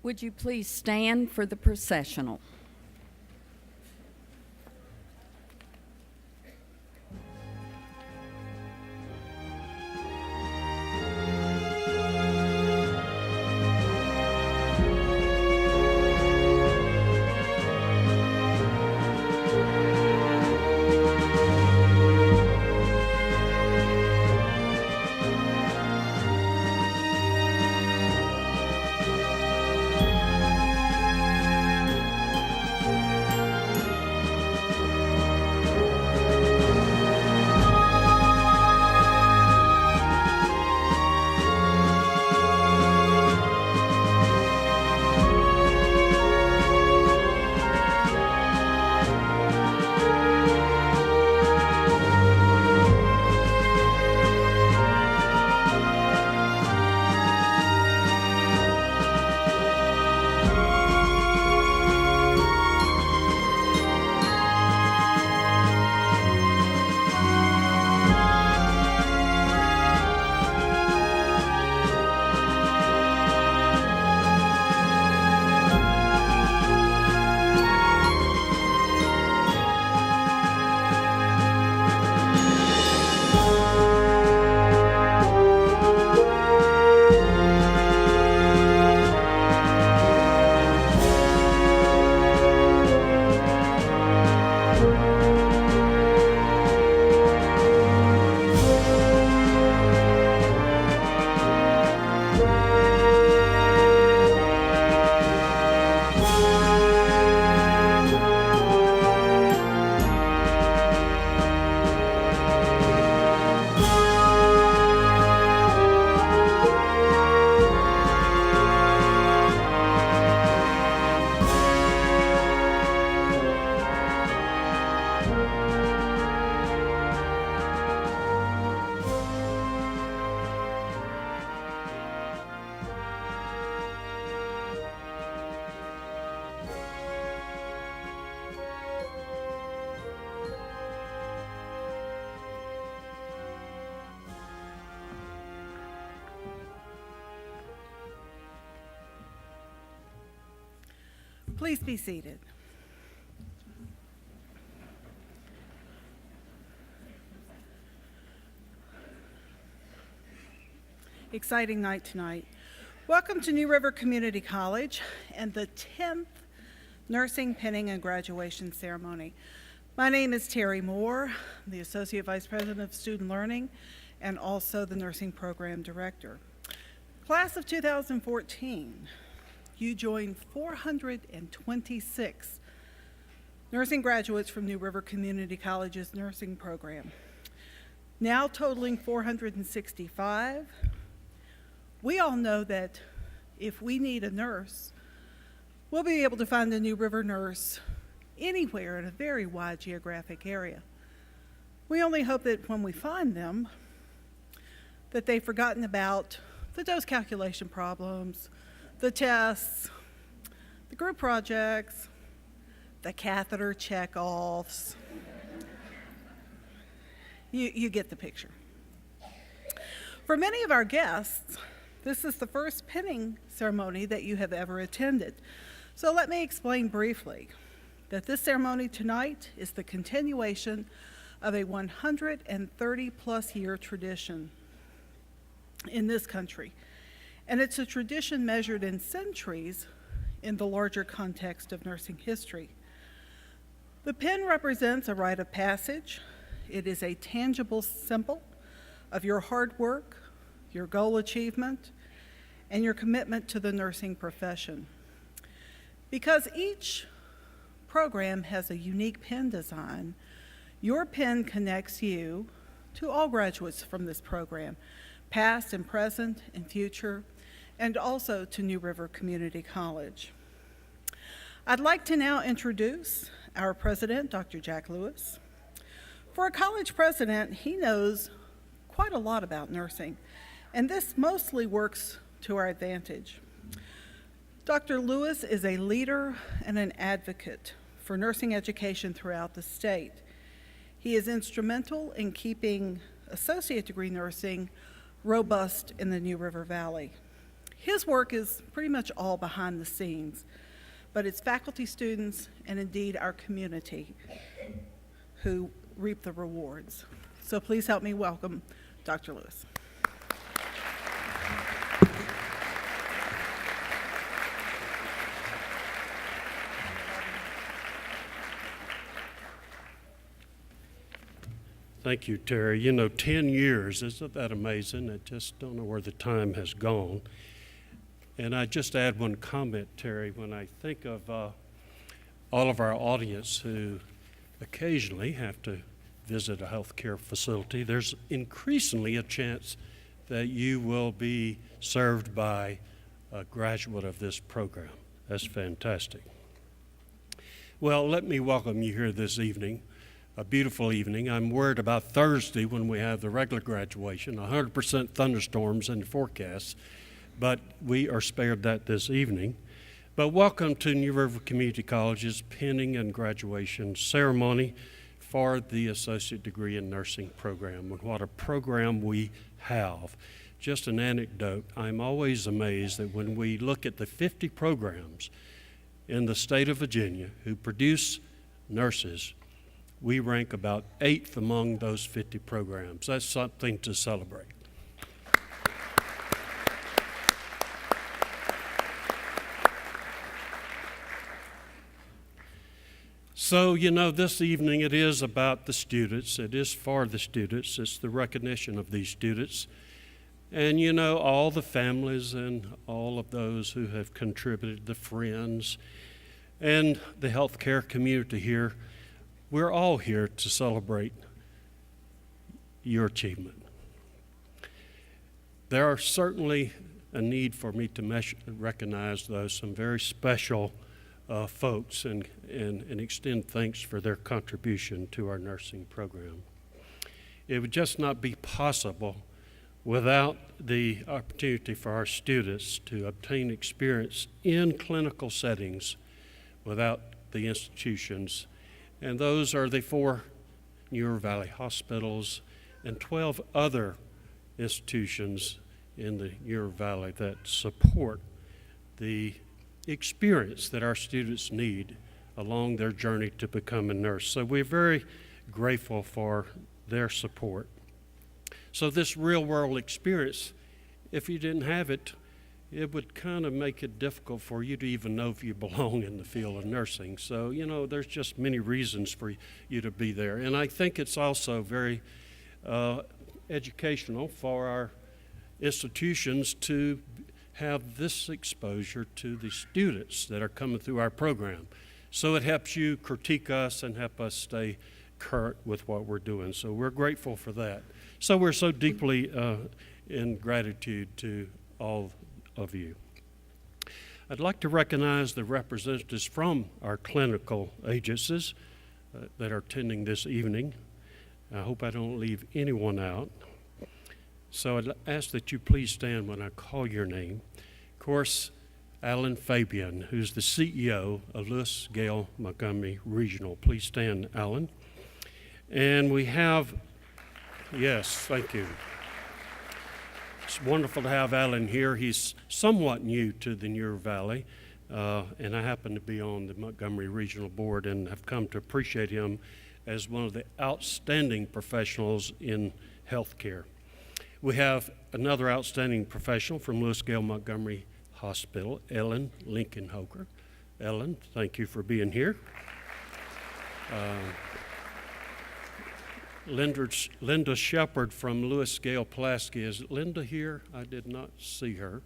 Would you please stand for the processional? Please be seated. Exciting night tonight. Welcome to New River Community College and the 10th Nursing Pinning and Graduation Ceremony. My name is Terry Moore, the Associate Vice President of Student Learning and also the Nursing Program Director. Class of 2014, you joined 426 nursing graduates from New River Community College's nursing program. Now totaling 465, we all know that if we need a nurse, we'll be able to find a New River nurse anywhere in a very wide geographic area. We only hope that when we find them, that they've forgotten about the dose calculation problems, the tests, the group projects, the catheter check-offs. You get the picture. For many of our guests, this is the first pinning ceremony that you have ever attended. So let me explain briefly that this ceremony tonight is the continuation of a 130-plus year tradition in this country. And it's a tradition measured in centuries in the larger context of nursing history. The pin represents a rite of passage. It is a tangible symbol of your hard work, your goal achievement, and your commitment to the nursing profession. Because each program has a unique pin design, your pin connects you to all graduates from this program, past and present and future, and also to New River Community College. I'd like to now introduce our president, Dr. Jack Lewis. For a college president, he knows quite a lot about nursing, and this mostly works to our advantage. Dr. Lewis is a leader and an advocate for nursing education throughout the state. He is instrumental in keeping associate degree nursing robust in the New River Valley. His work is pretty much all behind the scenes, but it's faculty, students, and indeed our community who reap the rewards. So please help me welcome Dr. Lewis. Thank you, Terry. 10 years, isn't that amazing? I just don't know where the time has gone. And I just add one comment, Terry, when I think of all of our audience who occasionally have to visit a healthcare facility, there's increasingly a chance that you will be served by a graduate of this program. That's fantastic. Well, let me welcome you here this evening. A beautiful evening. I'm worried about Thursday when we have the regular graduation, 100% thunderstorms in the forecast, but we are spared that this evening. But welcome to New River Community College's pinning and graduation ceremony for the Associate Degree in Nursing program. And what a program we have. Just an anecdote, I'm always amazed that when we look at the 50 programs in the state of Virginia who produce nurses, we rank about 8th among those 50 programs. That's something to celebrate. So, this evening it is about the students. It is for the students. It's the recognition of these students. And, all the families and all of those who have contributed, the friends, and the healthcare community here. We're all here to celebrate your achievement. There are certainly a need for me to recognize, though, some very special folks and extend thanks for their contribution to our nursing program. It would just not be possible without the opportunity for our students to obtain experience in clinical settings without the institutions. And those are the 4 New Valley hospitals and 12 other institutions in the New Valley that support the experience that our students need along their journey to become a nurse. So we're very grateful for their support. So this real-world experience, if you didn't have it, it would kind of make it difficult for you to even know if you belong in the field of nursing. So, there's just many reasons for you to be there. And I think it's also very educational for our institutions to have this exposure to the students that are coming through our program. So it helps you critique us and help us stay current with what we're doing. So we're grateful for that. So we're so deeply in gratitude to all of you. I'd like to recognize the representatives from our clinical agencies that are attending this evening. I hope I don't leave anyone out. So I'd ask that you please stand when I call your name. Of course, Alan Fabian, who's the CEO of Lewis Gale Montgomery Regional. Please stand, Alan. And we have, yes, thank you. It's wonderful to have Alan here. He's somewhat new to the New River Valley, and I happen to be on the Montgomery Regional Board and have come to appreciate him as one of the outstanding professionals in healthcare. We have another outstanding professional from Lewis Gale Montgomery Hospital, Ellen Lincoln Hoker. Ellen, thank you for being here. Linda Shepard from Lewis Gale Pulaski. Is Linda here? I did not see her.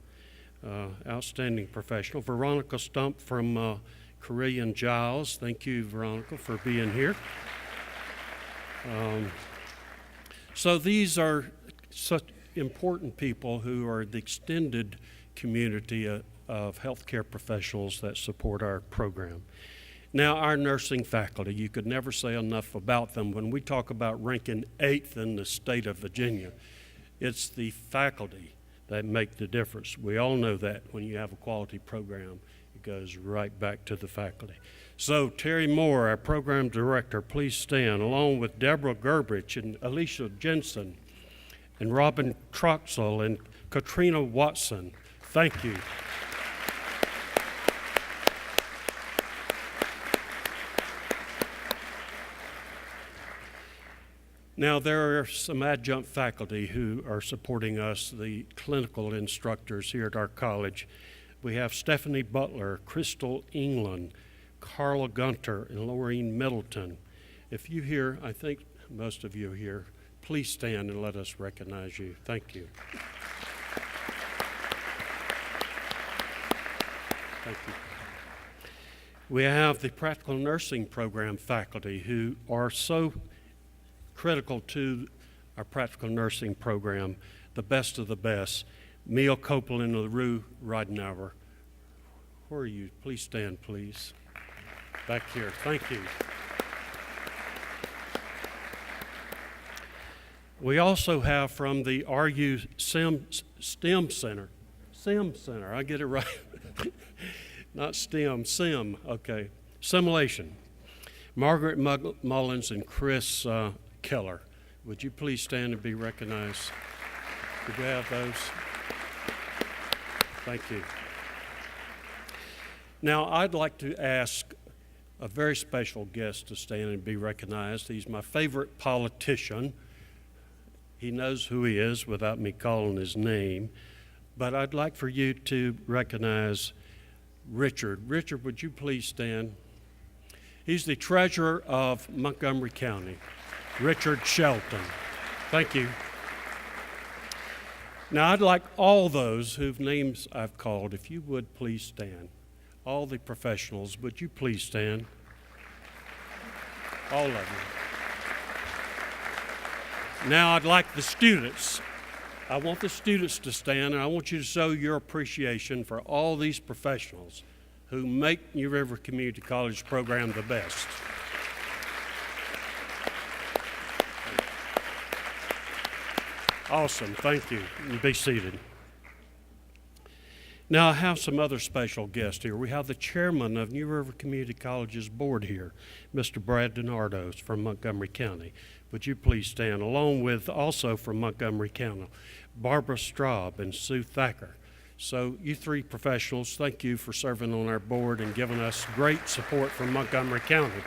Outstanding professional. Veronica Stump from Korean Giles. Thank you, Veronica, for being here. So these are such important people who are the extended community of healthcare professionals that support our program. Now, our nursing faculty, you could never say enough about them. When we talk about ranking 8th in the state of Virginia, it's the faculty that make the difference. We all know that when you have a quality program, it goes right back to the faculty. So Terry Moore, our program director, please stand, along with Deborah Gerbich and Alicia Jensen and Robin Troxel and Katrina Watson Thank you. Now, there are some adjunct faculty who are supporting us, the clinical instructors here at our college. We have Stephanie Butler, Crystal England, Carla Gunter, and Laureen Middleton. If you here, I think most of you here, please stand and let us recognize you. Thank you. Thank you. We have the practical nursing program faculty who are so critical to our practical nursing program, the best of the best. Mia Copeland and LaRue Ridenauer. Where are you? Please stand, please. Back here. Thank you. We also have from the RU STEM Center. SIM Center, I get it right. Not STEM, SIM, okay. Simulation. Margaret Mullins and Chris Keller. Would you please stand and be recognized? Could we have those? Thank you. Now, I'd like to ask a very special guest to stand and be recognized. He's my favorite politician. He knows who he is without me calling his name. But I'd like for you to recognize Richard. Richard, would you please stand? He's the treasurer of Montgomery County, Richard Shelton. Thank you. Now, I'd like all those whose names I've called, if you would please stand. All the professionals, would you please stand? All of you. Now, I'd like the students. I want the students to stand, and I want you to show your appreciation for all these professionals who make New River Community College program the best. Awesome, thank you. You be seated. Now, I have some other special guests here. We have the chairman of New River Community College's board here, Mr. Brad DiNardo from Montgomery County. Would you please stand, along with also from Montgomery County, Barbara Straub and Sue Thacker. So you three professionals, thank you for serving on our board and giving us great support from Montgomery County.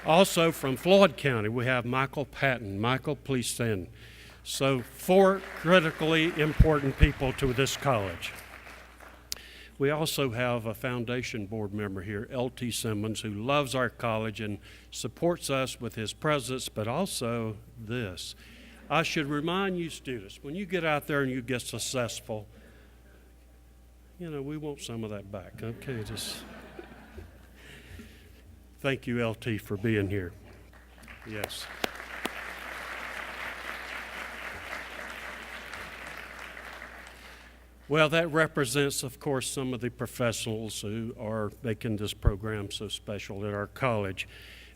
Also from Floyd County, we have Michael Patton. Michael, please stand. So 4 critically important people to this college. We also have a foundation board member here, L.T. Simmons, who loves our college and supports us with his presence, but also this. I should remind you students, when you get out there and you get successful, you know, we want some of that back. Okay, just thank you, LT, for being here. Yes. Well, that represents, of course, some of the professionals who are making this program so special at our college.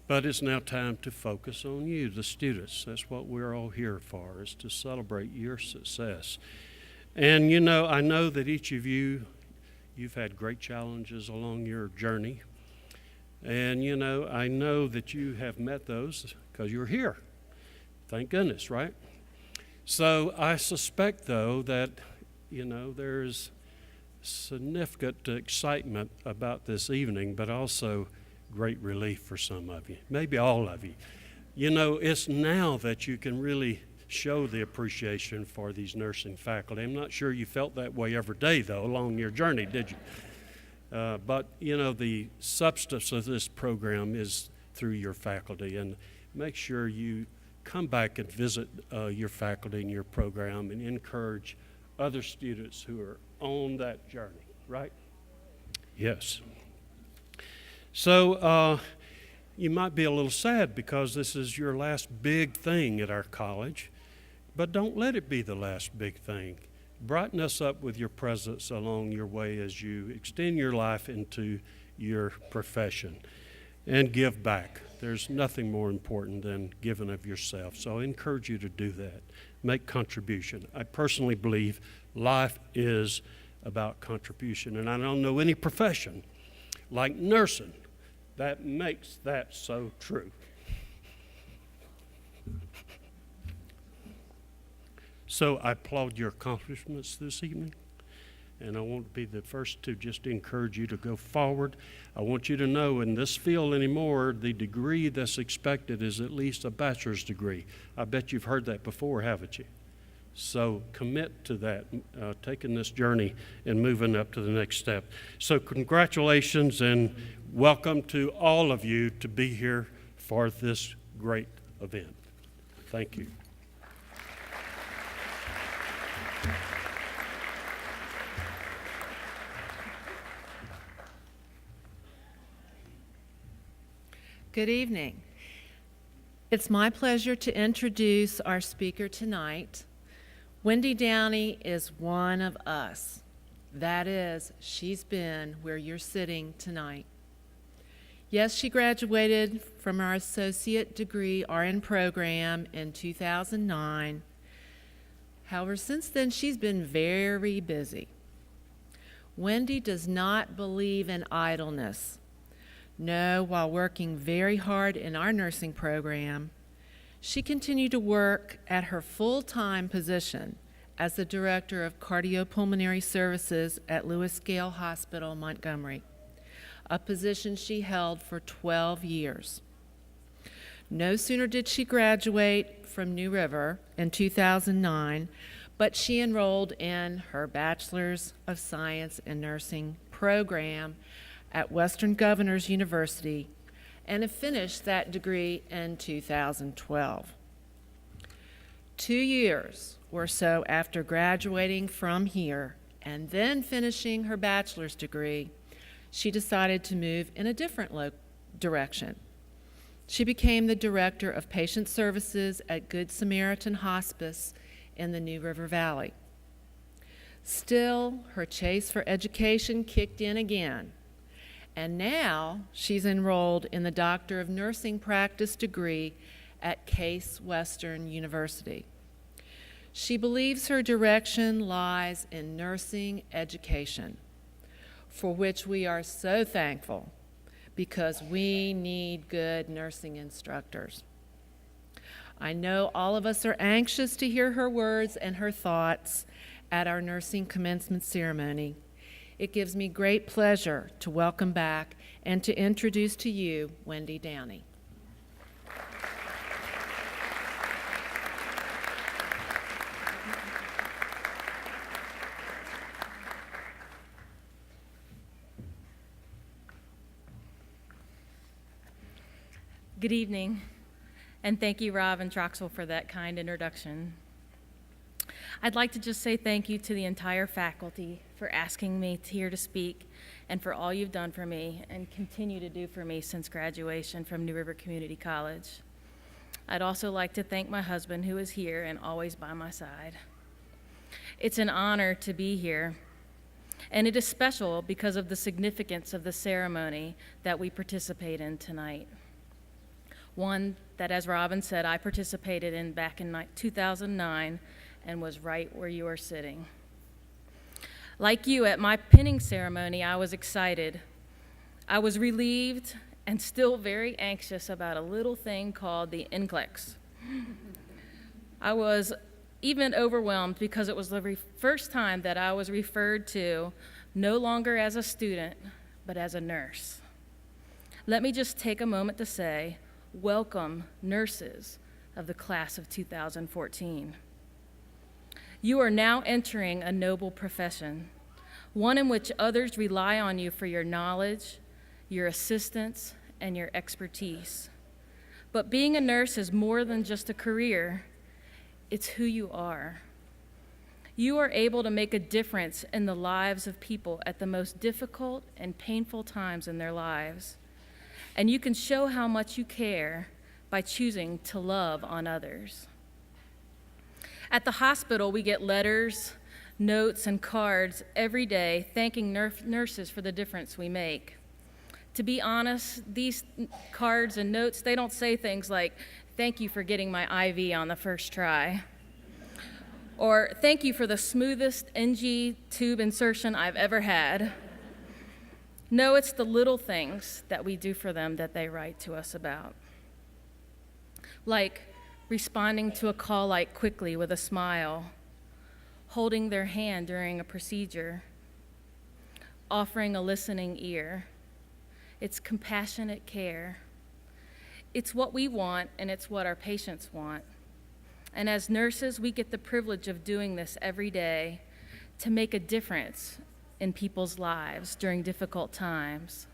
But it's now time to focus on you, the students. That's what we're all here for, is to celebrate your success. And, you know, I know that each of you, you've had great challenges along your journey. And, you know, I know that you have met those because you're here. Thank goodness, right? So I suspect, though, that you know, there's significant excitement about this evening, but also great relief for some of you, maybe all of you. You know, it's now that you can really show the appreciation for these nursing faculty. I'm not sure you felt that way every day, though, along your journey, did you? But, you know, the substance of this program is through your faculty, and make sure you come back and visit your faculty and your program and encourage other students who are on that journey, right? Yes. So you might be a little sad because this is your last big thing at our college, but don't let it be the last big thing. Brighten us up with your presence along your way as you extend your life into your profession and give back. There's nothing more important than giving of yourself. So I encourage you to do that. Make contribution. I personally believe life is about contribution, and I don't know any profession like nursing that makes that so true. So I applaud your accomplishments this evening, and I want to be the first to just encourage you to go forward. I want you to know in this field anymore, the degree that's expected is at least a bachelor's degree. I bet you've heard that before, haven't you? So commit to that, taking this journey and moving up to the next step. So congratulations and welcome to all of you to be here for this great event. Thank you. Good evening. It's my pleasure to introduce our speaker tonight. Wendy Downey is one of us. That is, she's been where you're sitting tonight. Yes, she graduated from our associate degree RN program in 2009. However, since then, she's been very busy. Wendy does not believe in idleness. No, while working very hard in our nursing program, she continued to work at her full-time position as the Director of Cardiopulmonary Services at Lewis Gale Hospital, Montgomery, a position she held for 12 years. No sooner did she graduate from New River in 2009, but she enrolled in her Bachelor's of Science in Nursing program at Western Governors University and finished that degree in 2012. 2 years or so after graduating from here and then finishing her bachelor's degree, she decided to move in a different direction. She became the Director of Patient Services at Good Samaritan Hospice in the New River Valley. Still, her chase for education kicked in again. And now she's enrolled in the Doctor of Nursing Practice degree at Case Western University. She believes her direction lies in nursing education, for which we are so thankful because we need good nursing instructors. I know all of us are anxious to hear her words and her thoughts at our nursing commencement ceremony. It gives me great pleasure to welcome back and to introduce to you Wendy Downey. Good evening, and thank you, Rob and Troxel, for that kind introduction. I'd like to just say thank you to the entire faculty for asking me here to speak and for all you've done for me and continue to do for me since graduation from New River Community College. I'd also like to thank my husband, who is here and always by my side. It's an honor to be here, and it is special because of the significance of the ceremony that we participate in tonight. One that, as Robin said, I participated in back in 2009 and was right where you are sitting. Like you, at my pinning ceremony, I was excited. I was relieved and still very anxious about a little thing called the NCLEX. I was even overwhelmed because it was the first time that I was referred to no longer as a student, but as a nurse. Let me just take a moment to say, welcome, nurses of the class of 2014. You are now entering a noble profession, one in which others rely on you for your knowledge, your assistance, and your expertise. But being a nurse is more than just a career, it's who you are. You are able to make a difference in the lives of people at the most difficult and painful times in their lives. And you can show how much you care by choosing to love on others. At the hospital, we get letters, notes, and cards every day thanking nurses for the difference we make. To be honest, these cards and notes, they don't say things like, "Thank you for getting my IV on the first try," or "Thank you for the smoothest NG tube insertion I've ever had." No, it's the little things that we do for them that they write to us about. Like responding to a call light quickly with a smile, holding their hand during a procedure, offering a listening ear. It's compassionate care. It's what we want, and it's what our patients want. And as nurses, we get the privilege of doing this every day to make a difference in people's lives during difficult times.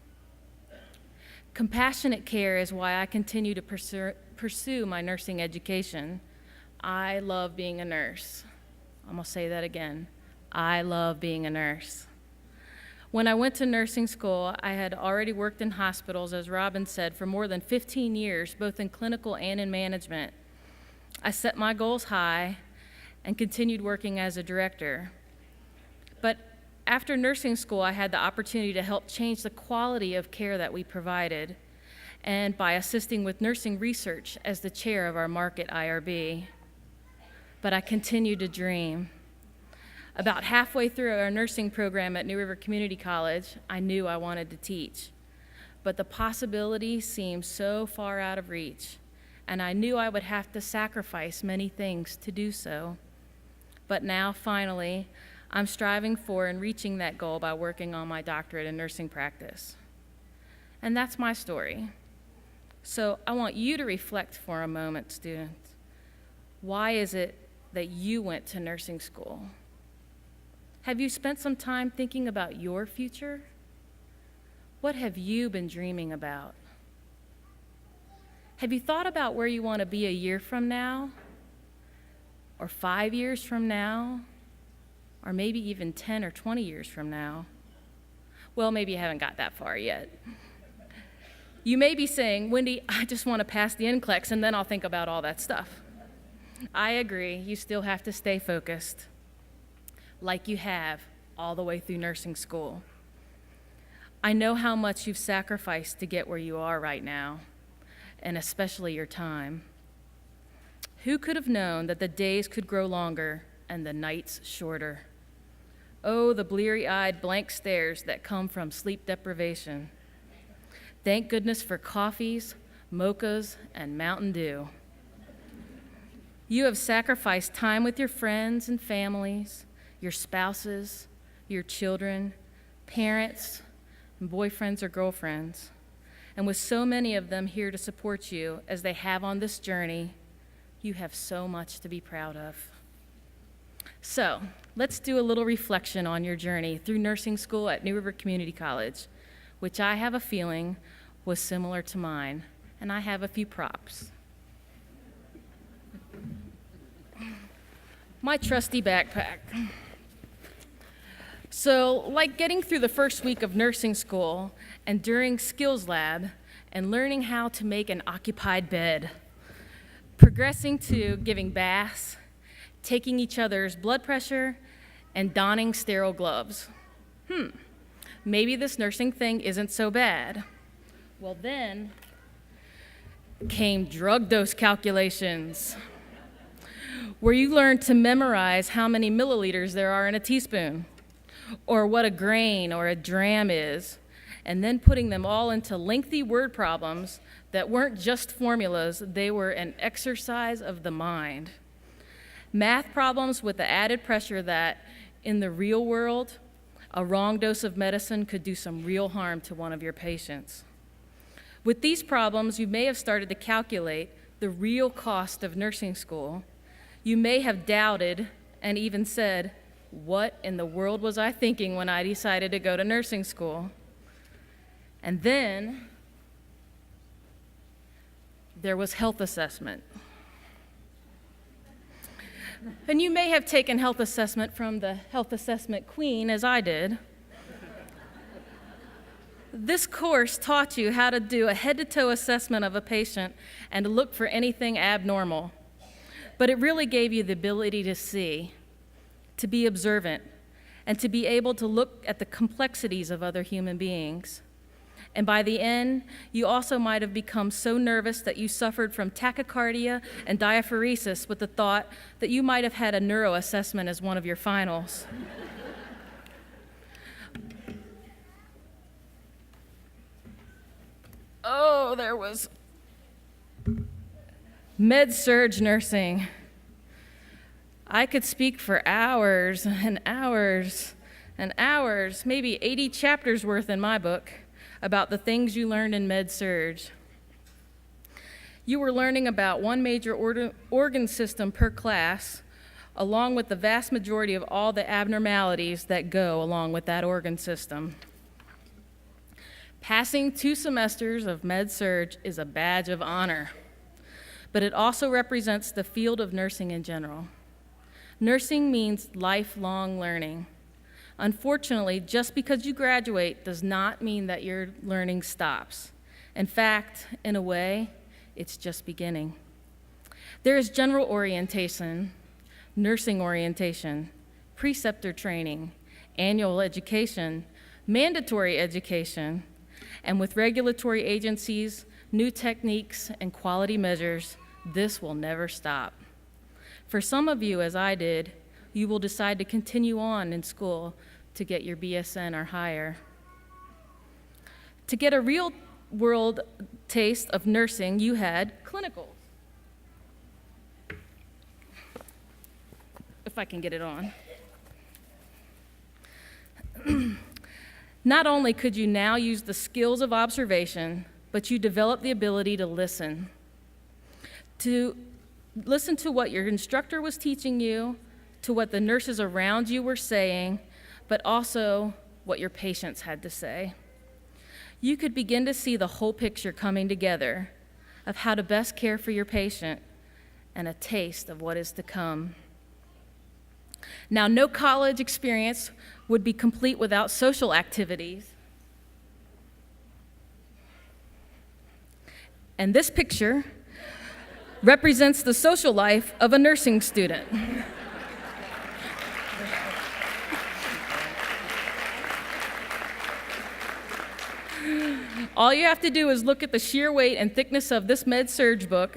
Compassionate care is why I continue to pursue my nursing education. I love being a nurse. I'm gonna say that again. I love being a nurse. When I went to nursing school, I had already worked in hospitals, as Robin said, for more than 15 years, both in clinical and in management. I set my goals high and continued working as a director. But after nursing school, I had the opportunity to help change the quality of care that we provided, and by assisting with nursing research as the chair of our market IRB. But I continued to dream. About halfway through our nursing program at New River Community College, I knew I wanted to teach. But the possibility seemed so far out of reach, and I knew I would have to sacrifice many things to do so. But now, finally, I'm striving for and reaching that goal by working on my doctorate in nursing practice. And that's my story. So I want you to reflect for a moment, students. Why is it that you went to nursing school? Have you spent some time thinking about your future? What have you been dreaming about? Have you thought about where you want to be a year from now? Or 5 years from now? Or maybe even 10 or 20 years from now? Well, maybe you haven't got that far yet. You may be saying, Wendy, I just want to pass the NCLEX and then I'll think about all that stuff. I agree, you still have to stay focused, like you have all the way through nursing school. I know how much you've sacrificed to get where you are right now, and especially your time. Who could have known that the days could grow longer and the nights shorter? Oh, the bleary-eyed blank stares that come from sleep deprivation. Thank goodness for coffees, mochas, and Mountain Dew. You have sacrificed time with your friends and families, your spouses, your children, parents, and boyfriends or girlfriends. And with so many of them here to support you as they have on this journey, you have so much to be proud of. So, let's do a little reflection on your journey through nursing school at New River Community College, which I have a feeling was similar to mine, and I have a few props. My trusty backpack. So, like getting through the first week of nursing school and during skills lab and learning how to make an occupied bed, progressing to giving baths, taking each other's blood pressure, and donning sterile gloves. Maybe this nursing thing isn't so bad. Well, then came drug dose calculations, where you learn to memorize how many milliliters there are in a teaspoon, or what a grain or a dram is, and then putting them all into lengthy word problems that weren't just formulas, they were an exercise of the mind. Math problems with the added pressure that, in the real world, a wrong dose of medicine could do some real harm to one of your patients. With these problems, you may have started to calculate the real cost of nursing school. You may have doubted and even said, what in the world was I thinking when I decided to go to nursing school? And then there was health assessment. And you may have taken health assessment from the health assessment queen, as I did. This course taught you how to do a head-to-toe assessment of a patient and to look for anything abnormal. But it really gave you the ability to see, to be observant, and to be able to look at the complexities of other human beings. And by the end, you also might have become so nervous that you suffered from tachycardia and diaphoresis with the thought that you might have had a neuro assessment as one of your finals. Oh, there was med-surg nursing. I could speak for hours and hours and hours, maybe 80 chapters worth in my book, about the things you learned in Med-Surg. You were learning about one major organ system per class, along with the vast majority of all the abnormalities that go along with that organ system. Passing 2 semesters of Med-Surg is a badge of honor, but it also represents the field of nursing in general. Nursing means lifelong learning. Unfortunately, just because you graduate does not mean that your learning stops. In fact, in a way, it's just beginning. There is general orientation, nursing orientation, preceptor training, annual education, mandatory education, and with regulatory agencies, new techniques, and quality measures, this will never stop. For some of you, as I did, you will decide to continue on in school to get your BSN or higher. To get a real-world taste of nursing, you had clinicals. If I can get it on. Not only could you now use the skills of observation, but you developed the ability to listen. To listen to what your instructor was teaching you, to what the nurses around you were saying, but also what your patients had to say. You could begin to see the whole picture coming together of how to best care for your patient and a taste of what is to come. Now, no college experience would be complete without social activities. And this picture represents the social life of a nursing student. All you have to do is look at the sheer weight and thickness of this Med-Surg book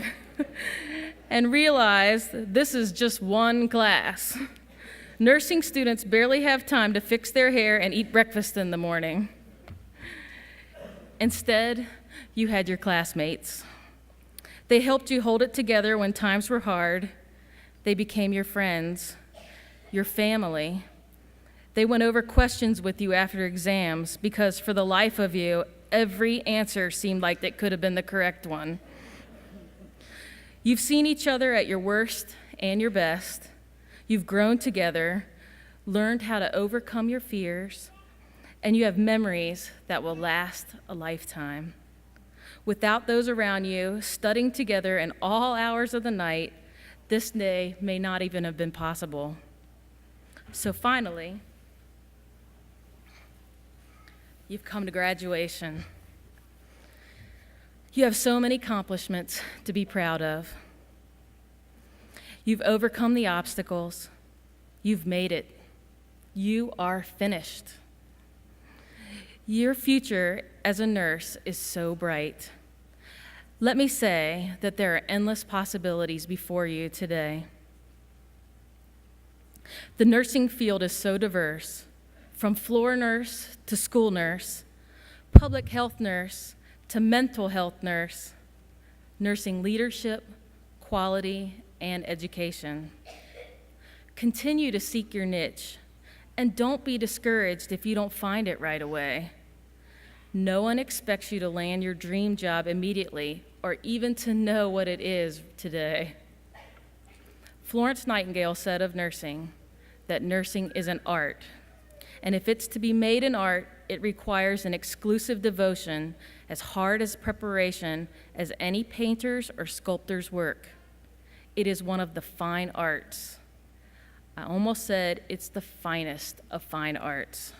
and realize this is just one class. Nursing students barely have time to fix their hair and eat breakfast in the morning. Instead, you had your classmates. They helped you hold it together when times were hard. They became your friends, your family. They went over questions with you after exams because for the life of you, every answer seemed like it could have been the correct one. You've seen each other at your worst and your best. You've grown together, learned how to overcome your fears, and you have memories that will last a lifetime. Without those around you, studying together in all hours of the night, this day may not even have been possible. So finally, you've come to graduation. You have so many accomplishments to be proud of. You've overcome the obstacles. You've made it. You are finished. Your future as a nurse is so bright. Let me say that there are endless possibilities before you today. The nursing field is so diverse, from floor nurse to school nurse, public health nurse to mental health nurse, nursing leadership, quality, and education. Continue to seek your niche, and don't be discouraged if you don't find it right away. No one expects you to land your dream job immediately or even to know what it is today. Florence Nightingale said of nursing that nursing is an art, and if it's to be made an art, it requires an exclusive devotion as hard as preparation as any painter's or sculptor's work. It is one of the fine arts. I almost said it's the finest of fine arts.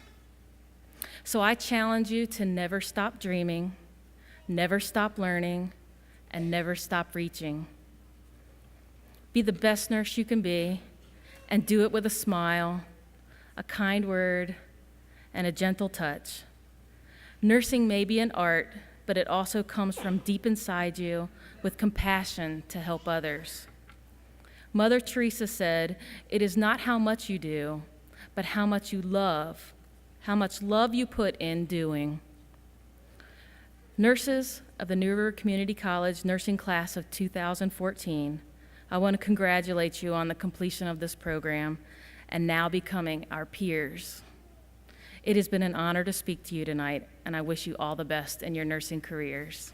So I challenge you to never stop dreaming, never stop learning, and never stop reaching. Be the best nurse you can be, and do it with a smile, a kind word, and a gentle touch. Nursing may be an art, but it also comes from deep inside you with compassion to help others. Mother Teresa said, "It is not how much you do, but how much you love, how much love you put in doing." Nurses of the New River Community College nursing class of 2014, I want to congratulate you on the completion of this program and now becoming our peers. It has been an honor to speak to you tonight, and I wish you all the best in your nursing careers.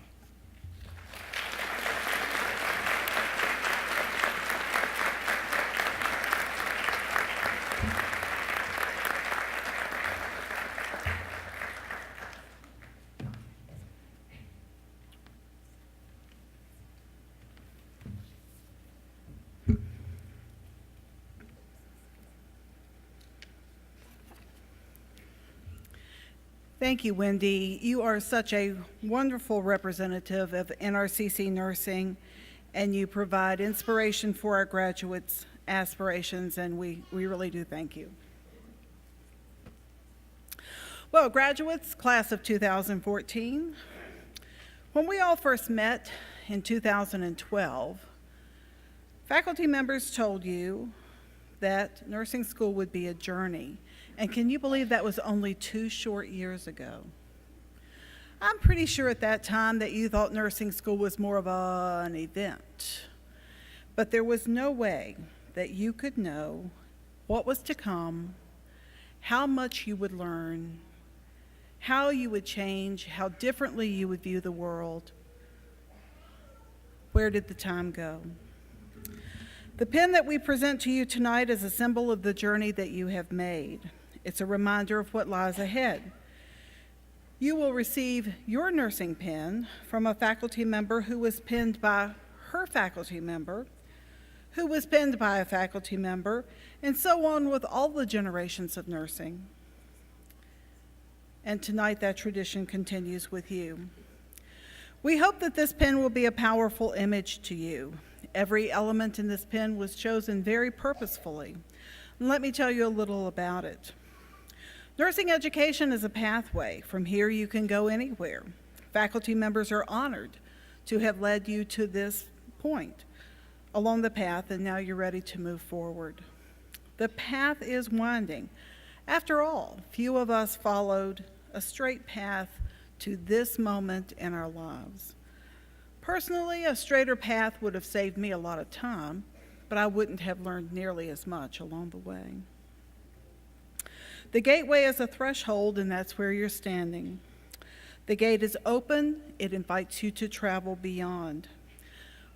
Thank you, Wendy. You are such a wonderful representative of NRCC Nursing, and you provide inspiration for our graduates' aspirations, and we really do thank you. Well, graduates, class of 2014, when we all first met in 2012, faculty members told you that nursing school would be a journey. And can you believe that was only 2 short years ago? I'm pretty sure at that time that you thought nursing school was more of an event. But there was no way that you could know what was to come, how much you would learn, how you would change, how differently you would view the world. Where did the time go? The pen that we present to you tonight is a symbol of the journey that you have made. It's a reminder of what lies ahead. You will receive your nursing pen from a faculty member who was penned by her faculty member, who was penned by a faculty member, and so on with all the generations of nursing. And tonight that tradition continues with you. We hope that this pen will be a powerful image to you. Every element in this pen was chosen very purposefully. And let me tell you a little about it. Nursing education is a pathway. From here you can go anywhere. Faculty members are honored to have led you to this point along the path, and now you're ready to move forward. The path is winding. After all, few of us followed a straight path to this moment in our lives. Personally, a straighter path would have saved me a lot of time, but I wouldn't have learned nearly as much along the way. The gateway is a threshold, and that's where you're standing. The gate is open. It invites you to travel beyond.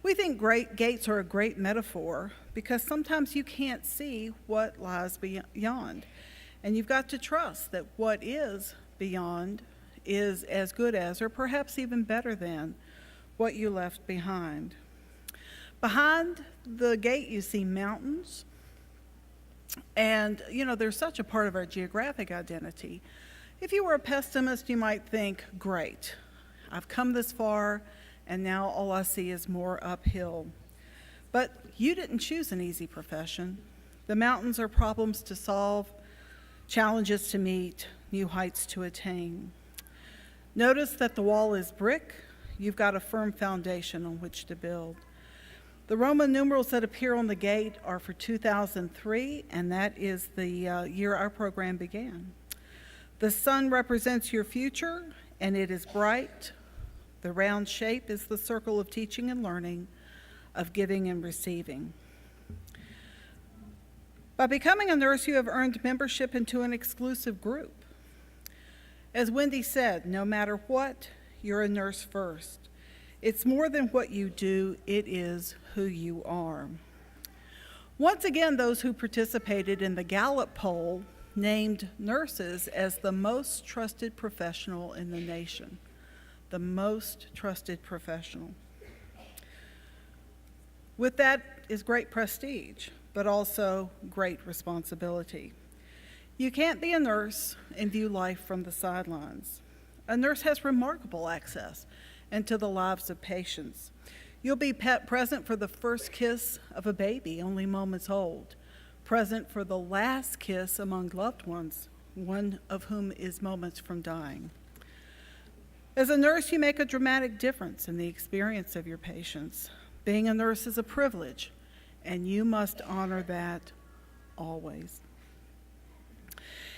We think great gates are a great metaphor because sometimes you can't see what lies beyond, and you've got to trust that what is beyond is as good as, or perhaps even better than, what you left behind. Behind the gate, you see mountains. And, you know, they're such a part of our geographic identity. If you were a pessimist, you might think, great, I've come this far, and now all I see is more uphill. But you didn't choose an easy profession. The mountains are problems to solve, challenges to meet, new heights to attain. Notice that the wall is brick. You've got a firm foundation on which to build. The Roman numerals that appear on the gate are for 2003, and that is the year our program began. The sun represents your future, and it is bright. The round shape is the circle of teaching and learning, of giving and receiving. By becoming a nurse, you have earned membership into an exclusive group. As Wendy said, no matter what, you're a nurse first. It's more than what you do, it is who you are. Once again, those who participated in the Gallup poll named nurses as the most trusted professional in the nation. The most trusted professional. With that is great prestige, but also great responsibility. You can't be a nurse and view life from the sidelines. A nurse has remarkable access into the lives of patients. You'll be present for the first kiss of a baby only moments old, present for the last kiss among loved ones, one of whom is moments from dying. As a nurse, you make a dramatic difference in the experience of your patients. Being a nurse is a privilege, and you must honor that always.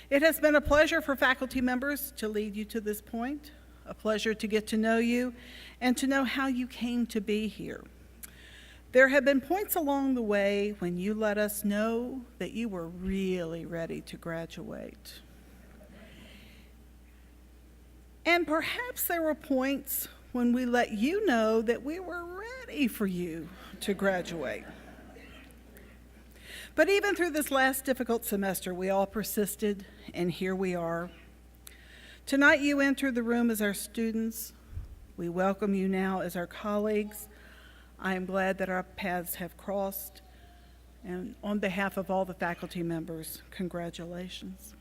It has been a pleasure for faculty members to lead you to this point, a pleasure to get to know you and to know how you came to be here. There have been points along the way when you let us know that you were really ready to graduate. And perhaps there were points when we let you know that we were ready for you to graduate. But even through this last difficult semester, we all persisted, and here we are. Tonight you enter the room as our students. We welcome you now as our colleagues. I am glad that our paths have crossed. And on behalf of all the faculty members, congratulations.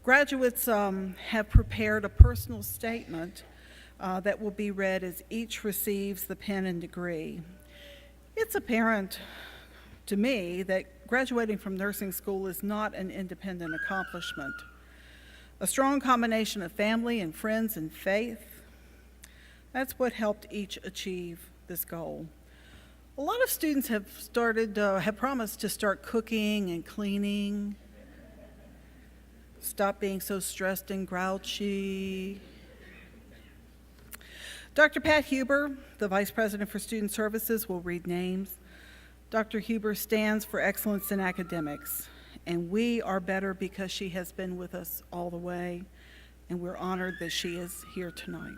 Graduates have prepared a personal statement that will be read as each receives the pen and degree. It's apparent to me that graduating from nursing school is not an independent accomplishment. A strong combination of family and friends and faith, that's what helped each achieve this goal. A lot of students have promised to start cooking and cleaning, stop being so stressed and grouchy. Dr. Pat Huber, the Vice President for Student Services, will read names. Dr. Huber stands for excellence in academics, and we are better because she has been with us all the way, and we're honored that she is here tonight.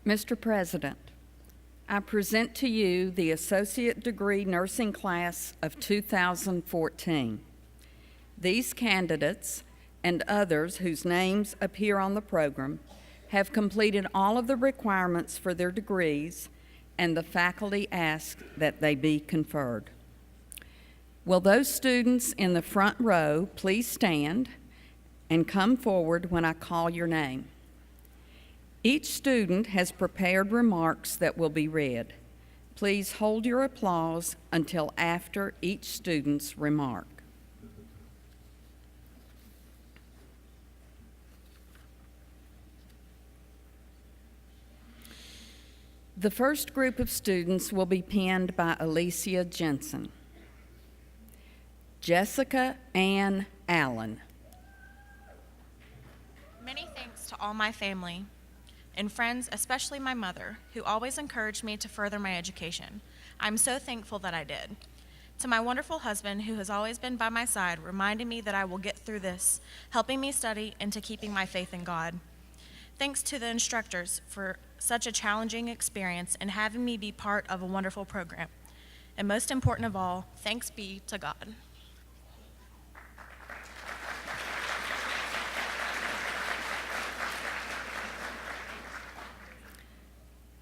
Mr. President, I present to you the Associate Degree Nursing Class of 2014. These candidates and others whose names appear on the program have completed all of the requirements for their degrees, and the faculty ask that they be conferred. Will those students in the front row please stand and come forward when I call your name? Each student has prepared remarks that will be read. Please hold your applause until after each student's remark. The first group of students will be penned by Alicia Jensen. Jessica Ann Allen. Many thanks to all my family and friends, especially my mother, who always encouraged me to further my education. I'm so thankful that I did. To my wonderful husband, who has always been by my side, reminding me that I will get through this, helping me study, and to keeping my faith in God. Thanks to the instructors for such a challenging experience and having me be part of a wonderful program. And most important of all, thanks be to God.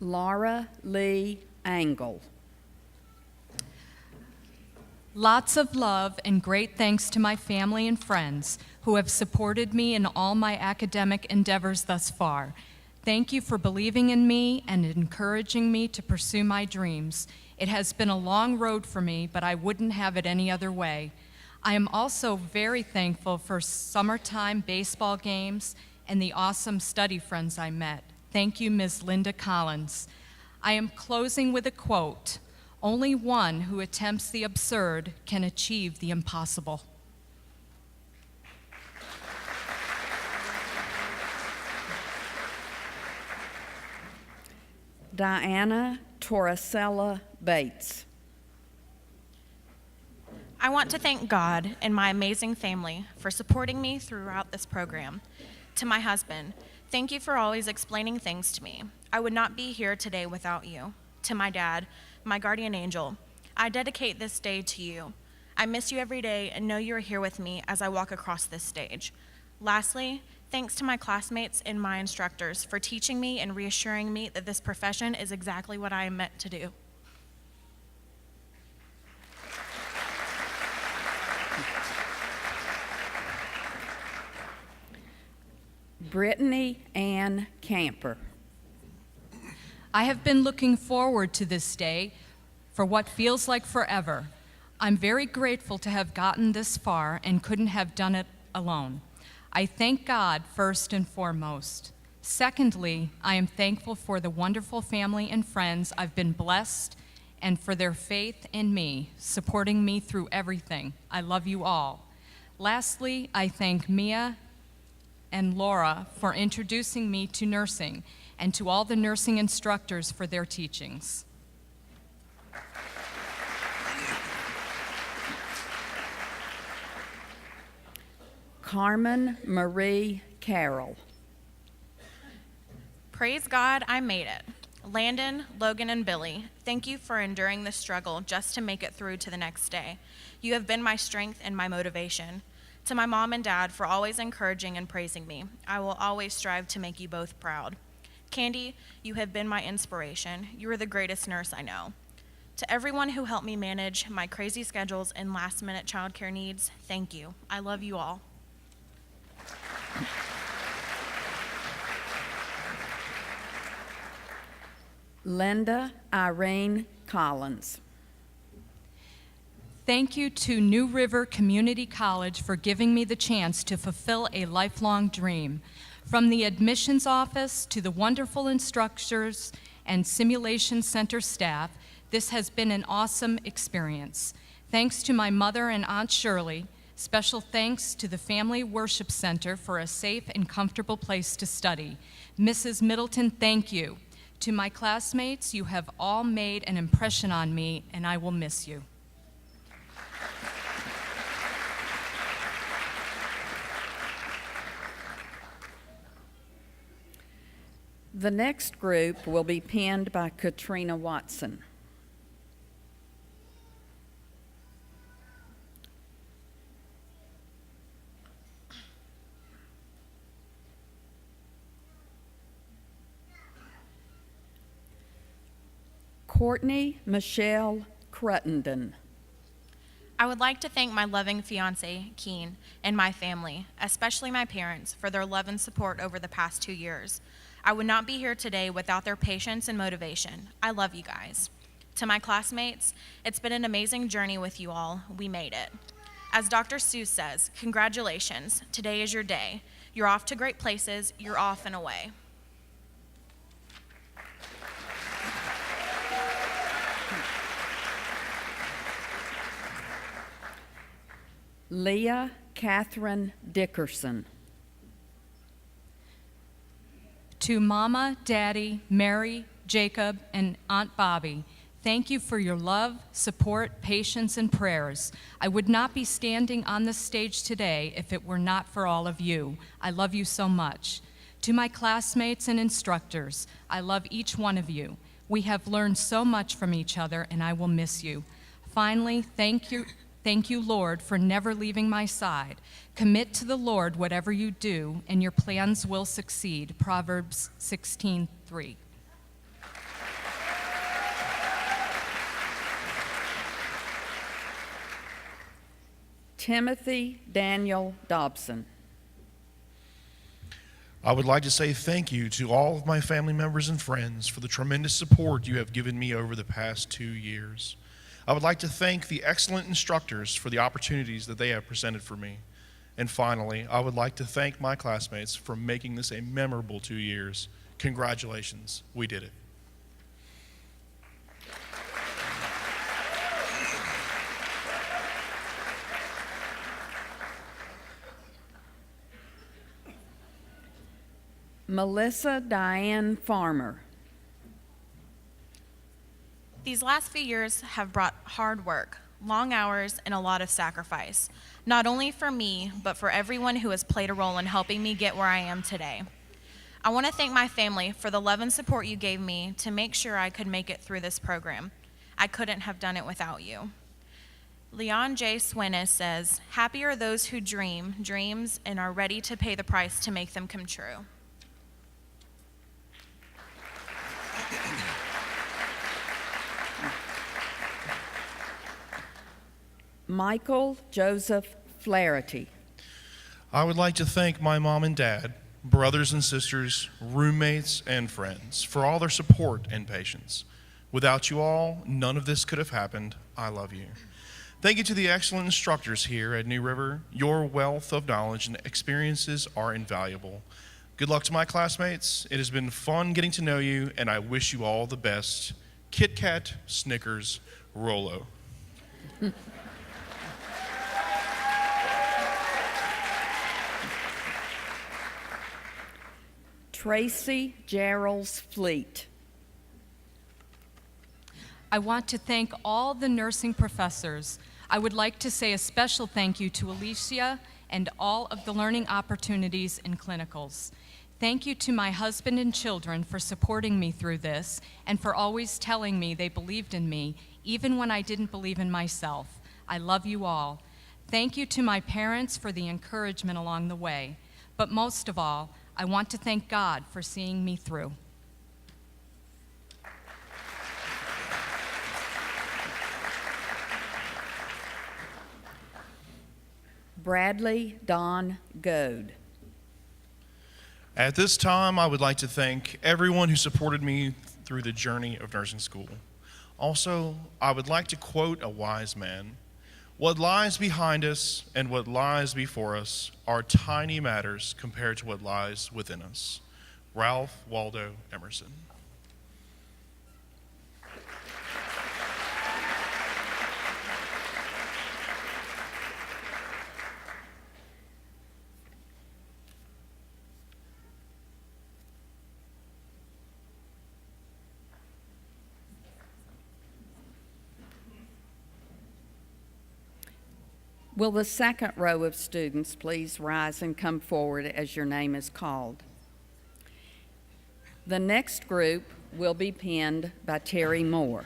Laura Lee Angle. Lots of love and great thanks to my family and friends who have supported me in all my academic endeavors thus far. Thank you for believing in me and encouraging me to pursue my dreams. It has been a long road for me, but I wouldn't have it any other way. I am also very thankful for summertime baseball games and the awesome study friends I met. Thank you, Ms. Linda Collins. I am closing with a quote. Only one who attempts the absurd can achieve the impossible. Diana Torricella Bates. I want to thank God and my amazing family for supporting me throughout this program. To my husband, thank you for always explaining things to me. I would not be here today without you. To my dad, my guardian angel, I dedicate this day to you. I miss you every day and know you are here with me as I walk across this stage. Lastly, thanks to my classmates and my instructors for teaching me and reassuring me that this profession is exactly what I am meant to do. Brittany Ann Camper. I have been looking forward to this day for what feels like forever. I'm very grateful to have gotten this far and couldn't have done it alone. I thank God first and foremost. Secondly, I am thankful for the wonderful family and friends I've been blessed and for their faith in me, supporting me through everything. I love you all. Lastly, I thank Mia and Laura for introducing me to nursing and to all the nursing instructors for their teachings. Carmen Marie Carroll. Praise God, I made it. Landon, Logan, and Billy, thank you for enduring the struggle just to make it through to the next day. You have been my strength and my motivation. To my mom and dad for always encouraging and praising me. I will always strive to make you both proud. Candy, you have been my inspiration. You are the greatest nurse I know. To everyone who helped me manage my crazy schedules and last-minute childcare needs, thank you. I love you all. Linda Irene Collins. Thank you to New River Community College for giving me the chance to fulfill a lifelong dream. From the admissions office to the wonderful instructors and simulation center staff, this has been an awesome experience. Thanks to my mother and Aunt Shirley. Special thanks to the Family Worship Center for a safe and comfortable place to study. Mrs. Middleton, thank you. To my classmates, you have all made an impression on me, and I will miss you. The next group will be penned by Katrina Watson. Courtney Michelle Cruttenden. I would like to thank my loving fiance, Keen, and my family, especially my parents, for their love and support over the past 2 years. I would not be here today without their patience and motivation. I love you guys. To my classmates, it's been an amazing journey with you all. We made it. As Dr. Seuss says, congratulations. Today is your day. You're off to great places. You're off and away. Leah Catherine Dickerson. To Mama, Daddy, Mary, Jacob, and Aunt Bobby, thank you for your love, support, patience, and prayers. I would not be standing on this stage today if it were not for all of you. I love you so much. To my classmates and instructors, I love each one of you. We have learned so much from each other, and I will miss you. Finally, thank you, Lord, for never leaving my side. Commit to the Lord whatever you do, and your plans will succeed. Proverbs 16:3. Timothy Daniel Dobson. I would like to say thank you to all of my family members and friends for the tremendous support you have given me over the past 2 years. I would like to thank the excellent instructors for the opportunities that they have presented for me. And finally, I would like to thank my classmates for making this a memorable 2 years. Congratulations, we did it. Melissa Diane Farmer. These last few years have brought hard work, long hours, and a lot of sacrifice, not only for me, but for everyone who has played a role in helping me get where I am today. I want to thank my family for the love and support you gave me to make sure I could make it through this program. I couldn't have done it without you. Leon J. Swinnis says, "Happy are those who dream dreams and are ready to pay the price to make them come true." Michael Joseph Flaherty. I would like to thank my mom and dad, brothers and sisters, roommates, and friends for all their support and patience. Without you all, none of this could have happened. I love you. Thank you to the excellent instructors here at New River. Your wealth of knowledge and experiences are invaluable. Good luck to my classmates. It has been fun getting to know you, and I wish you all the best. Kit Kat, Snickers, Rolo. Tracy Gerald's Fleet. I want to thank all the nursing professors. I would like to say a special thank you to Alicia and all of the learning opportunities and clinicals. Thank you to my husband and children for supporting me through this and for always telling me they believed in me, even when I didn't believe in myself. I love you all. Thank you to my parents for the encouragement along the way. But most of all, I want to thank God for seeing me through. Bradley Don Goad. At this time, I would like to thank everyone who supported me through the journey of nursing school. Also, I would like to quote a wise man. What lies behind us and what lies before us are tiny matters compared to what lies within us. Ralph Waldo Emerson. Will the second row of students please rise and come forward as your name is called? The next group will be penned by Terry Moore.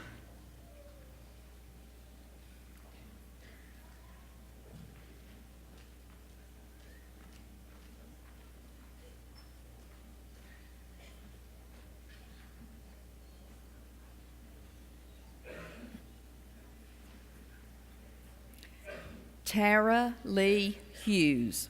Tara Lee Hughes.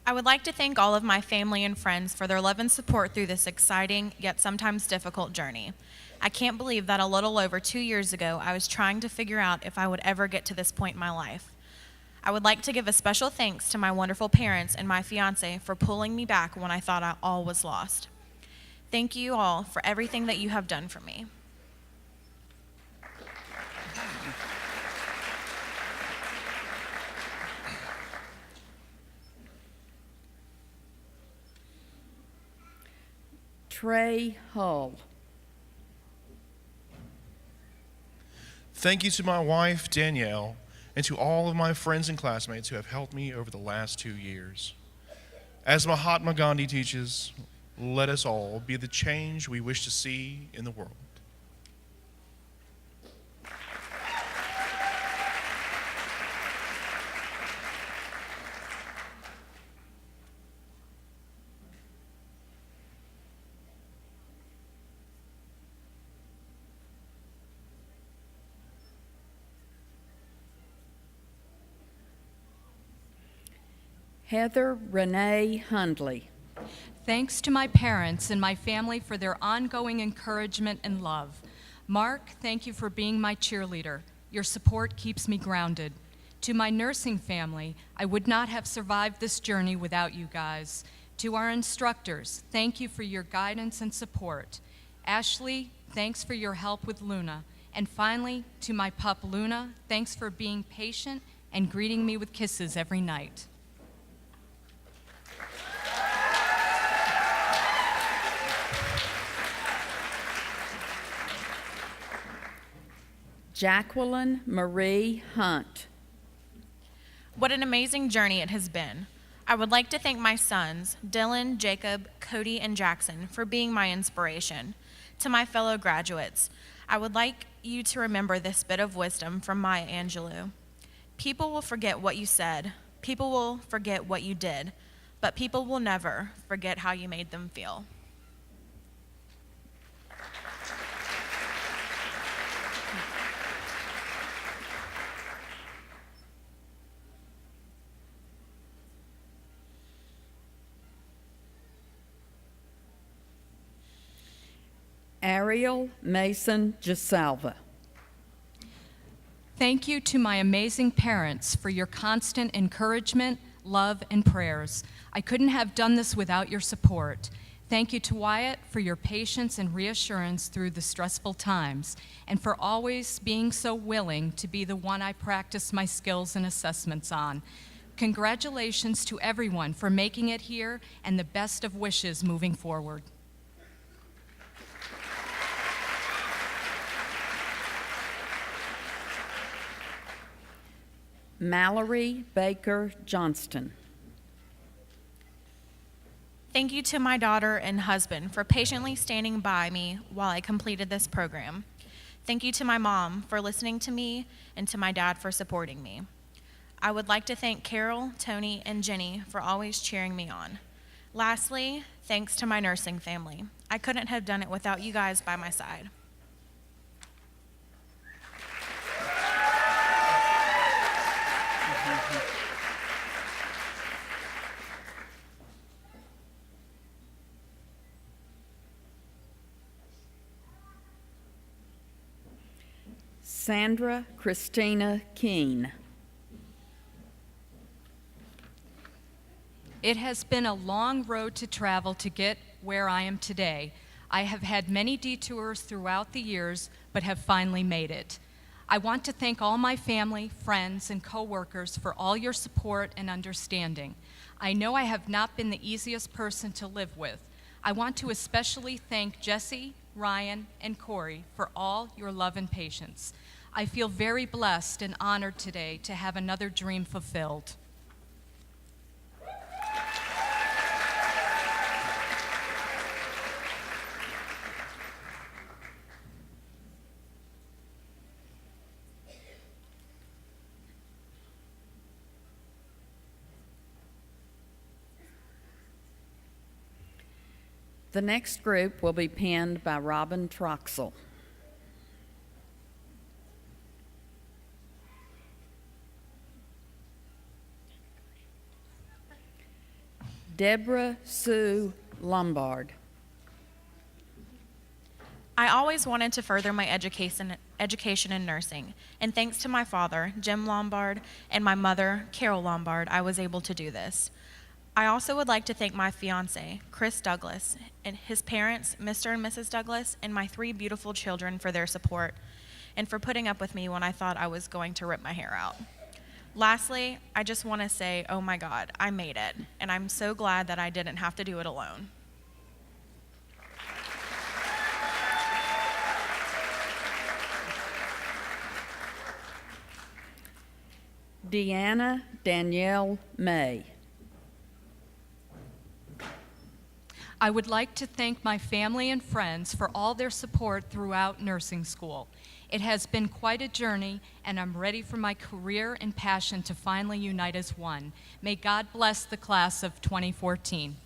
I would like to thank all of my family and friends for their love and support through this exciting, yet sometimes difficult journey. I can't believe that a little over 2 years ago, I was trying to figure out if I would ever get to this point in my life. I would like to give a special thanks to my wonderful parents and my fiance for pulling me back when I thought all was lost. Thank you all for everything that you have done for me. Trey Hull. Thank you to my wife, Danielle, and to all of my friends and classmates who have helped me over the last 2 years. As Mahatma Gandhi teaches, let us all be the change we wish to see in the world. Heather Renee Hundley. Thanks to my parents and my family for their ongoing encouragement and love. Mark, thank you for being my cheerleader. Your support keeps me grounded. To my nursing family, I would not have survived this journey without you guys. To our instructors, thank you for your guidance and support. Ashley, thanks for your help with Luna. And finally, to my pup Luna, thanks for being patient and greeting me with kisses every night. Jacqueline Marie Hunt. What an amazing journey it has been. I would like to thank my sons, Dylan, Jacob, Cody, and Jackson, for being my inspiration. To my fellow graduates, I would like you to remember this bit of wisdom from Maya Angelou. People will forget what you said, people will forget what you did, but people will never forget how you made them feel. Ariel Mason Gisalva. Thank you to my amazing parents for your constant encouragement, love, and prayers. I couldn't have done this without your support. Thank you to Wyatt for your patience and reassurance through the stressful times, and for always being so willing to be the one I practice my skills and assessments on. Congratulations to everyone for making it here, and the best of wishes moving forward. Mallory Baker Johnston. Thank you to my daughter and husband for patiently standing by me while I completed this program. Thank you to my mom for listening to me and to my dad for supporting me. I would like to thank Carol, Tony, and Jenny for always cheering me on. Lastly, thanks to my nursing family. I couldn't have done it without you guys by my side. Sandra Christina Keene. It has been a long road to travel to get where I am today. I have had many detours throughout the years, but have finally made it. I want to thank all my family, friends, and coworkers for all your support and understanding. I know I have not been the easiest person to live with. I want to especially thank Jesse, Ryan, and Corey for all your love and patience. I feel very blessed and honored today to have another dream fulfilled. The next group will be penned by Robin Troxell. Deborah Sue Lombard. I always wanted to further my education in nursing, and thanks to my father, Jim Lombard, and my mother, Carol Lombard, I was able to do this. I also would like to thank my fiance, Chris Douglas, and his parents, Mr. and Mrs. Douglas, and my 3 beautiful children for their support, and for putting up with me when I thought I was going to rip my hair out. Lastly, I just want to say, oh my God, I made it, and I'm so glad that I didn't have to do it alone. Deanna Danielle May. I would like to thank my family and friends for all their support throughout nursing school. It has been quite a journey, and I'm ready for my career and passion to finally unite as one. May God bless the class of 2014.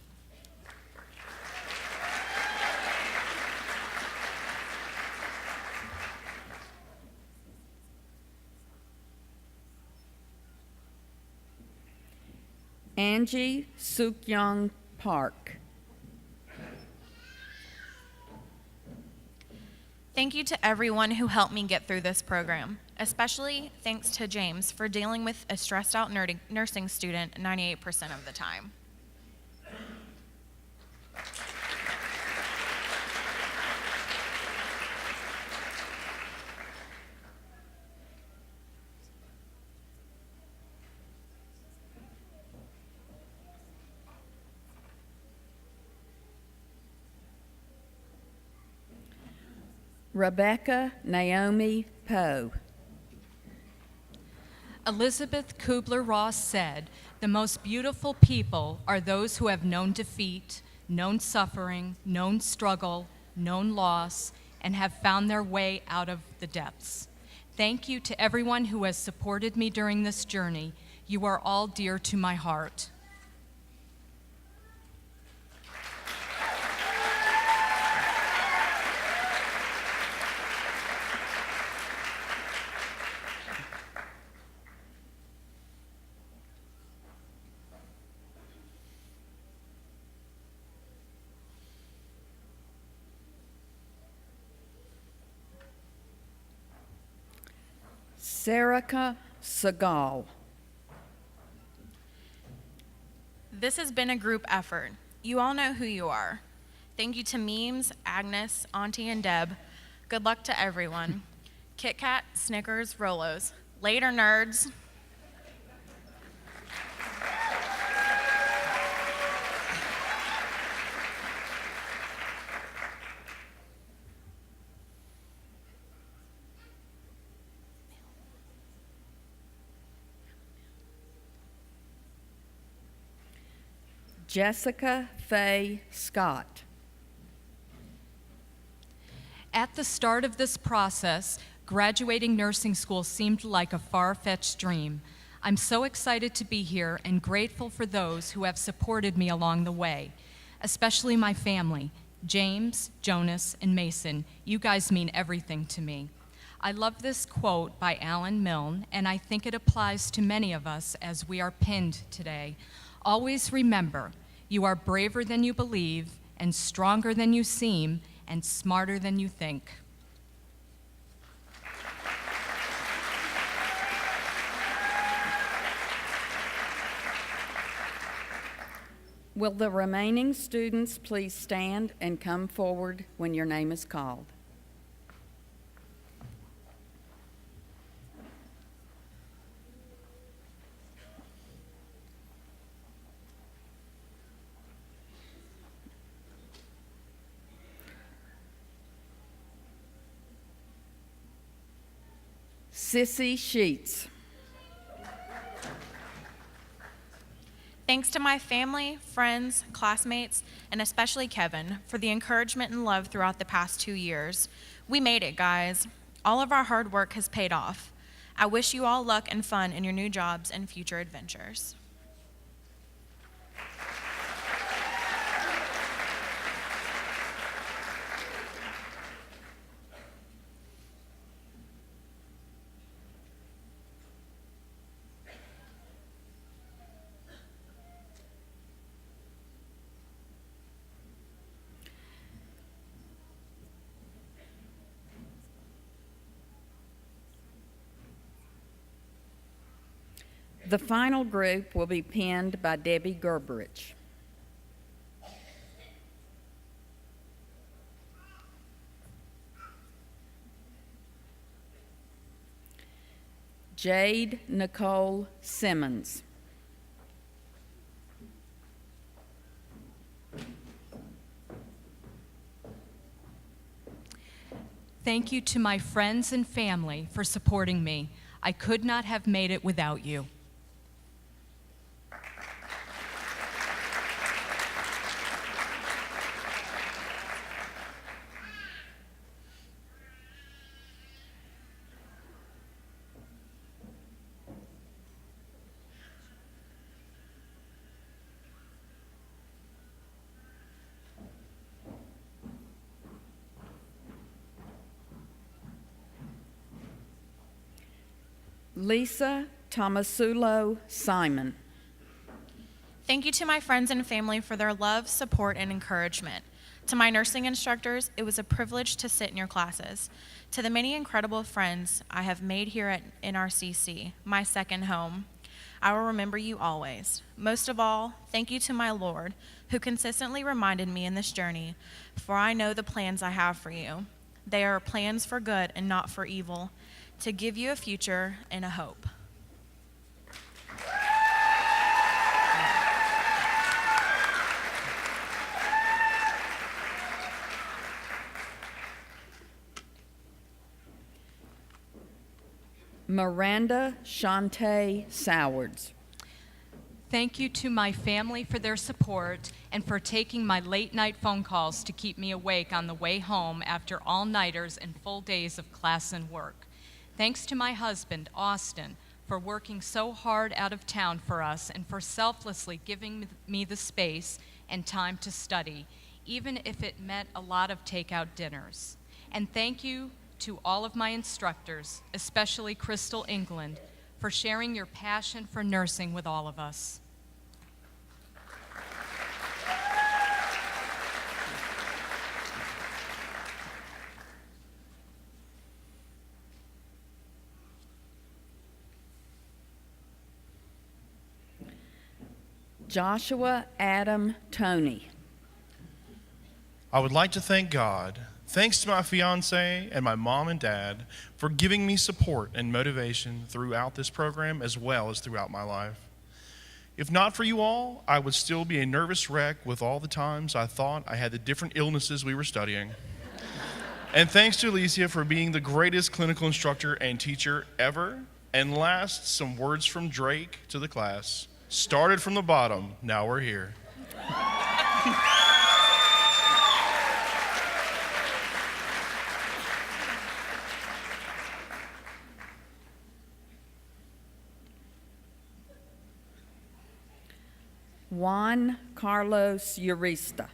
Angie Sukyoung Park. Thank you to everyone who helped me get through this program, especially thanks to James for dealing with a stressed out nursing student 98% of the time. Rebecca Naomi Poe. Elizabeth Kubler-Ross said, "The most beautiful people are those who have known defeat, known suffering, known struggle, known loss, and have found their way out of the depths." Thank you to everyone who has supported me during this journey. You are all dear to my heart. Sarika Segal. This has been a group effort. You all know who you are. Thank you to Memes, Agnes, Auntie, and Deb. Good luck to everyone. Kit Kat, Snickers, Rolos. Later, nerds. Jessica Faye Scott. At the start of this process, graduating nursing school seemed like a far-fetched dream. I'm so excited to be here and grateful for those who have supported me along the way, especially my family, James, Jonas, and Mason. You guys mean everything to me. I love this quote by Alan Milne, and I think it applies to many of us as we are pinned today. Always remember, you are braver than you believe, and stronger than you seem, and smarter than you think. Will the remaining students please stand and come forward when your name is called? Sissy Sheets. Thanks to my family, friends, classmates, and especially Kevin for the encouragement and love throughout the past 2 years. We made it, guys. All of our hard work has paid off. I wish you all luck and fun in your new jobs and future adventures. The final group will be pinned by Debbie Gerberich. Jade Nicole Simmons. Thank you to my friends and family for supporting me. I could not have made it without you. Lisa Tomasulo Simon. Thank you to my friends and family for their love, support, and encouragement. To my nursing instructors, it was a privilege to sit in your classes. To the many incredible friends I have made here at NRCC, my second home, I will remember you always. Most of all, thank you to my Lord, who consistently reminded me in this journey, for I know the plans I have for you. They are plans for good and not for evil, to give you a future and a hope. Miranda Shantae Sowards. Thank you to my family for their support and for taking my late-night phone calls to keep me awake on the way home after all-nighters and full days of class and work. Thanks to my husband, Austin, for working so hard out of town for us and for selflessly giving me the space and time to study, even if it meant a lot of takeout dinners. And thank you to all of my instructors, especially Crystal England, for sharing your passion for nursing with all of us. Joshua Adam Tony. I would like to thank God, thanks to my fiance and my mom and dad, for giving me support and motivation throughout this program as well as throughout my life. If not for you all, I would still be a nervous wreck with all the times I thought I had the different illnesses we were studying. And thanks to Alicia for being the greatest clinical instructor and teacher ever. And last, some words from Drake to the class. Started from the bottom, now we're here. Juan Carlos Urista.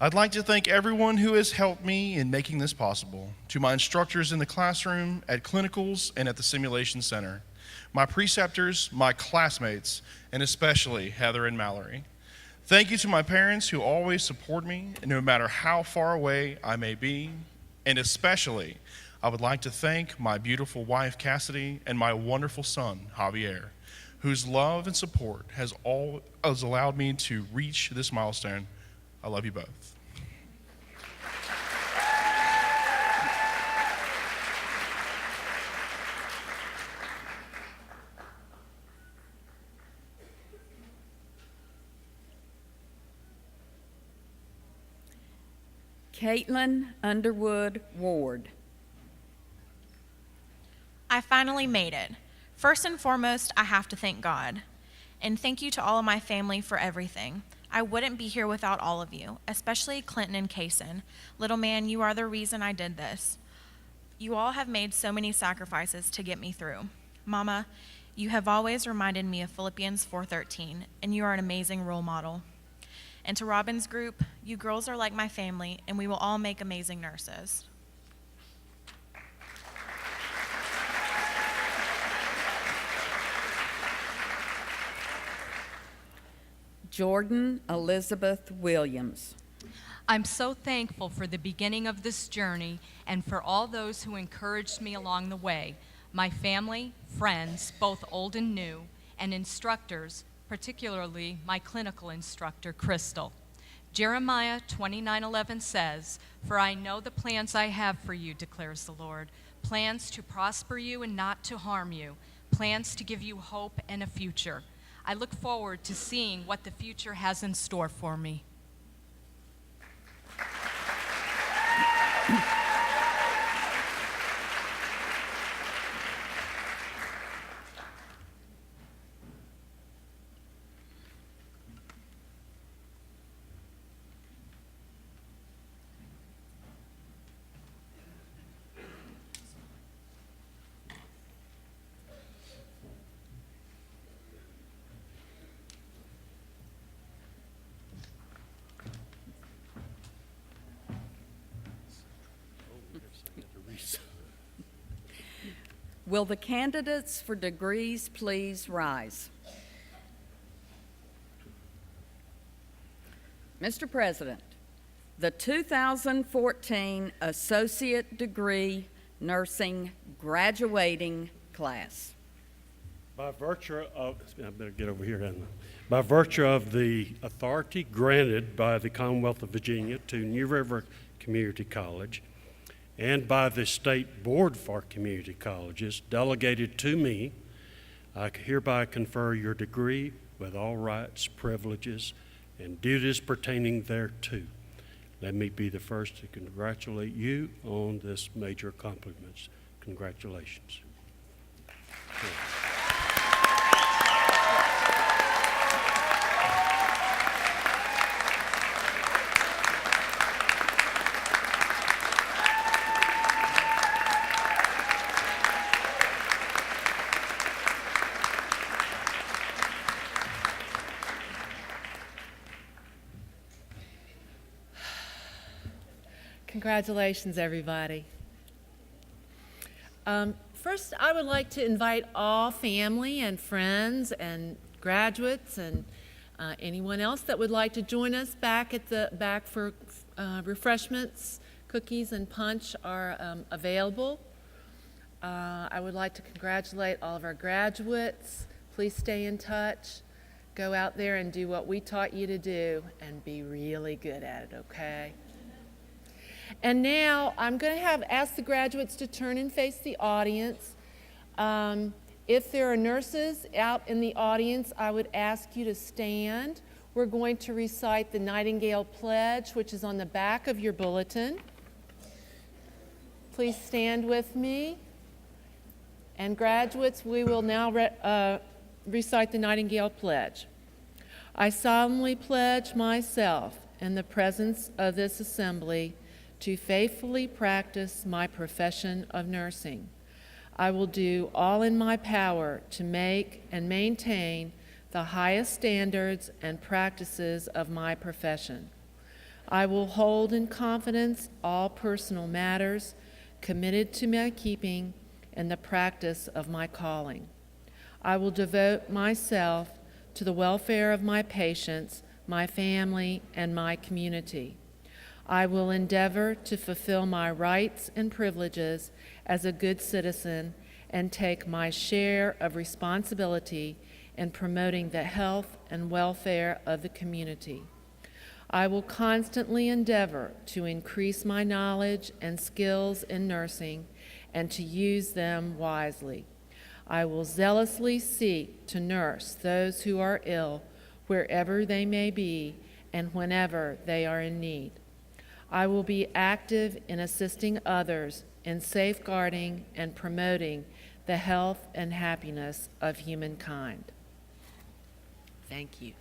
I'd like to thank everyone who has helped me in making this possible. To my instructors in the classroom, at clinicals, and at the simulation center. My preceptors, my classmates, and especially Heather and Mallory. Thank you to my parents who always support me, no matter how far away I may be. And especially, I would like to thank my beautiful wife, Cassidy, and my wonderful son, Javier, whose love and support has allowed me to reach this milestone. I love you both. Caitlin Underwood Ward. I finally made it. First and foremost, I have to thank God. And thank you to all of my family for everything. I wouldn't be here without all of you, especially Clinton and Kaysen. Little man, you are the reason I did this. You all have made so many sacrifices to get me through. Mama, you have always reminded me of Philippians 4:13, and you are an amazing role model. And to Robin's group, you girls are like my family, and we will all make amazing nurses. Jordan Elizabeth Williams. I'm so thankful for the beginning of this journey and for all those who encouraged me along the way, my family, friends, both old and new, and instructors, particularly my clinical instructor, Crystal. Jeremiah 29:11 says, "For I know the plans I have for you, declares the Lord, plans to prosper you and not to harm you, plans to give you hope and a future." I look forward to seeing what the future has in store for me. Will the candidates for degrees please rise? Mr. President, the 2014 Associate Degree Nursing graduating class. By virtue of, I better get over here, hadn't I? By virtue of the authority granted by the Commonwealth of Virginia to New River Community College and by the State Board for Community Colleges delegated to me, I hereby confer your degree with all rights, privileges, and duties pertaining thereto. Let me be the first to congratulate you on this major accomplishment. Congratulations. Congratulations, everybody. First, I would like to invite all family and friends and graduates and anyone else that would like to join us back for refreshments. Cookies and punch are available. I would like to congratulate all of our graduates. Please stay in touch. Go out there and do what we taught you to do and be really good at it, okay? And now I'm going to ask the graduates to turn and face the audience. If there are nurses out in the audience, I would ask you to stand. We're going to recite the Nightingale Pledge, which is on the back of your bulletin. Please stand with me. And graduates, we will now recite the Nightingale Pledge. I solemnly pledge myself in the presence of this assembly to faithfully practice my profession of nursing. I will do all in my power to make and maintain the highest standards and practices of my profession. I will hold in confidence all personal matters committed to my keeping and the practice of my calling. I will devote myself to the welfare of my patients, my family, and my community. I will endeavor to fulfill my rights and privileges as a good citizen and take my share of responsibility in promoting the health and welfare of the community. I will constantly endeavor to increase my knowledge and skills in nursing and to use them wisely. I will zealously seek to nurse those who are ill wherever they may be and whenever they are in need. I will be active in assisting others in safeguarding and promoting the health and happiness of humankind. Thank you.